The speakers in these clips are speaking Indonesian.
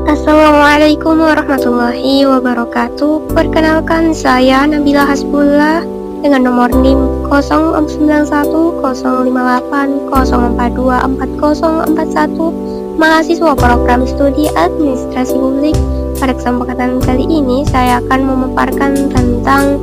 Assalamualaikum warahmatullahi wabarakatuh. Perkenalkan, saya Nabila Hasbullah dengan nomor NIM 091058042401, mahasiswa program studi administrasi publik. Pada kesempatan kali ini saya akan memaparkan tentang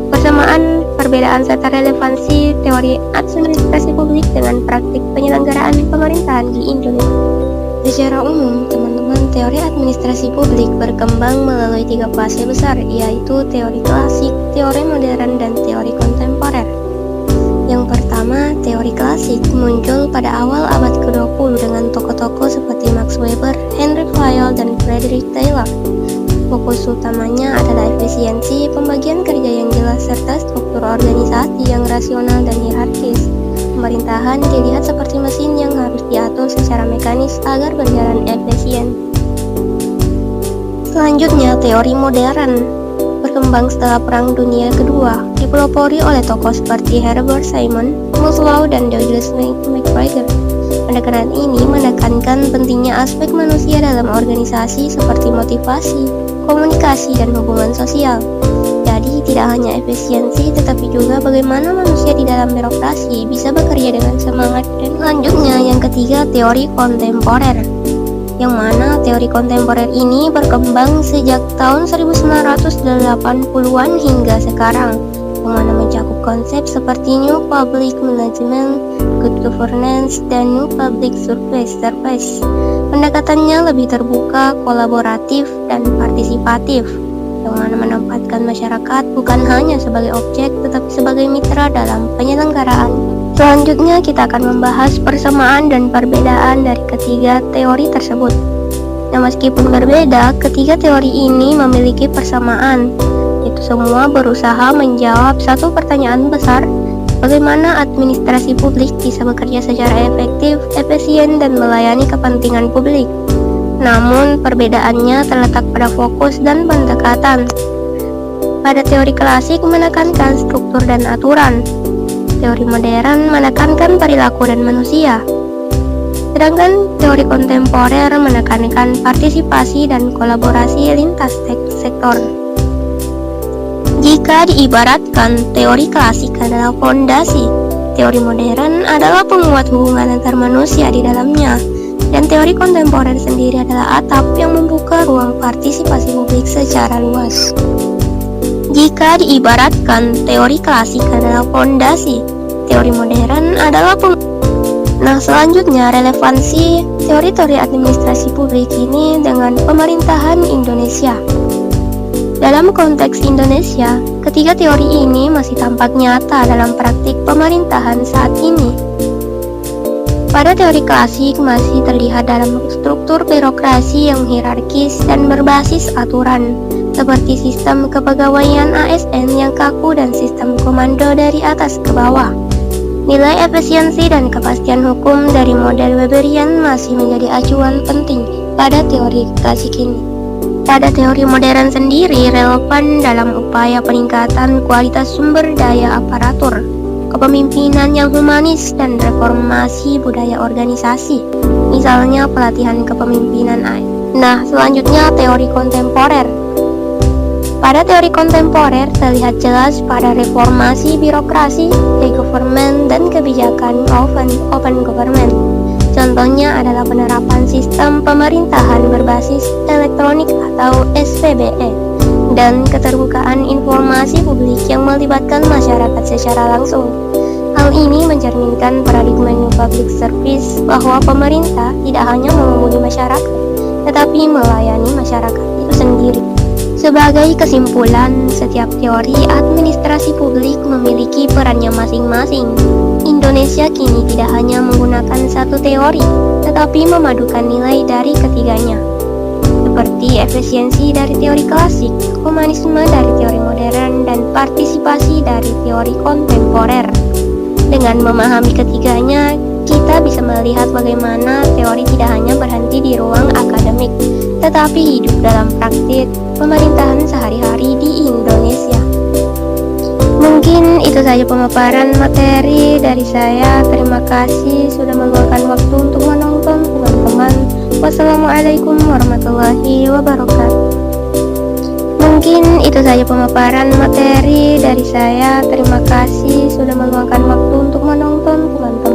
persamaan, perbedaan serta relevansi teori administrasi publik dengan praktik penyelenggaraan pemerintahan di Indonesia. Secara umum, teman-teman, teori administrasi publik berkembang melalui 3 fase besar, yaitu teori klasik, teori modern, dan teori kontemporer. Yang pertama, teori klasik muncul pada awal abad ke-20 dengan tokoh-tokoh seperti Max Weber, Henry Fayol, dan Frederick Taylor. Fokus utamanya adalah efisiensi, pembagian kerja yang jelas, serta struktur organisasi yang rasional dan hierarkis. Pemerintahan dilihat seperti mesin yang harus diatur secara mekanis agar berjalan efisien. Selanjutnya, teori modern berkembang setelah Perang Dunia Kedua, dipelopori oleh tokoh seperti Herbert Simon, Maslow, dan Douglas MacGregor. Pendekatan ini menekankan pentingnya aspek manusia dalam organisasi seperti motivasi, komunikasi, dan hubungan sosial. Jadi tidak hanya efisiensi, tetapi juga bagaimana manusia di dalam birokrasi bisa bekerja dengan semangat. Dan selanjutnya, yang ketiga, teori kontemporer, yang mana teori kontemporer ini berkembang sejak tahun 1980-an hingga sekarang, yang mana mencakup konsep seperti New Public Management, Good Governance, dan New Public Service. Pendekatannya lebih terbuka, kolaboratif, dan partisipatif, yang mana menempatkan masyarakat bukan hanya sebagai objek tetapi sebagai mitra dalam penyelenggaraan. Selanjutnya kita akan membahas persamaan dan perbedaan dari ketiga teori tersebut. Nah, meskipun berbeda, ketiga teori ini memiliki persamaan, yaitu semua berusaha menjawab satu pertanyaan besar: bagaimana administrasi publik bisa bekerja secara efektif, efisien, dan melayani kepentingan publik. Namun, perbedaannya terletak pada fokus dan pendekatan. Pada teori klasik menekankan struktur dan aturan, teori modern menekankan perilaku dan manusia, sedangkan teori kontemporer menekankan partisipasi dan kolaborasi lintas sektor. Jika diibaratkan, teori klasik adalah fondasi, teori modern adalah penguat hubungan antar manusia di dalamnya, dan teori kontemporer sendiri adalah atap yang membuka ruang partisipasi publik secara luas. Jika diibaratkan, teori klasik adalah fondasi, teori modern adalah Nah, selanjutnya relevansi teori-teori administrasi publik ini dengan pemerintahan Indonesia. Dalam konteks Indonesia, ketiga teori ini masih tampak nyata dalam praktik pemerintahan saat ini. Pada teori klasik masih terlihat dalam struktur birokrasi yang hierarkis dan berbasis aturan, seperti sistem kepegawaian ASN yang kaku dan sistem komando dari atas ke bawah. Nilai efisiensi dan kepastian hukum dari model Weberian masih menjadi acuan penting pada teori klasik ini. Pada teori modern sendiri relevan dalam upaya peningkatan kualitas sumber daya aparatur, kepemimpinan yang humanis, dan reformasi budaya organisasi, misalnya pelatihan kepemimpinan. Nah, selanjutnya teori kontemporer. Pada teori kontemporer terlihat jelas pada reformasi birokrasi, e-government, dan kebijakan open government. Contohnya adalah penerapan sistem pemerintahan berbasis elektronik atau SPBE, dan keterbukaan informasi publik yang melibatkan masyarakat secara langsung. Hal ini mencerminkan paradigma New Public Service bahwa pemerintah tidak hanya memenuhi masyarakat, tetapi melayani masyarakat itu sendiri. Sebagai kesimpulan, setiap teori administrasi publik memiliki perannya masing-masing. Indonesia kini tidak hanya menggunakan satu teori, tetapi memadukan nilai dari ketiganya, seperti efisiensi dari teori klasik, humanisme dari teori modern, dan partisipasi dari teori kontemporer. Dengan memahami ketiganya, kita bisa melihat bagaimana teori tidak hanya berhenti di ruang akademik, tetapi hidup dalam praktik pemerintahan sehari-hari di Indonesia. Mungkin itu saja pemaparan materi dari saya. Terima kasih sudah meluangkan waktu untuk menonton teman-teman. Wassalamualaikum warahmatullahi wabarakatuh. Mungkin itu saja pemaparan materi dari saya. Terima kasih sudah meluangkan waktu untuk menonton teman-teman.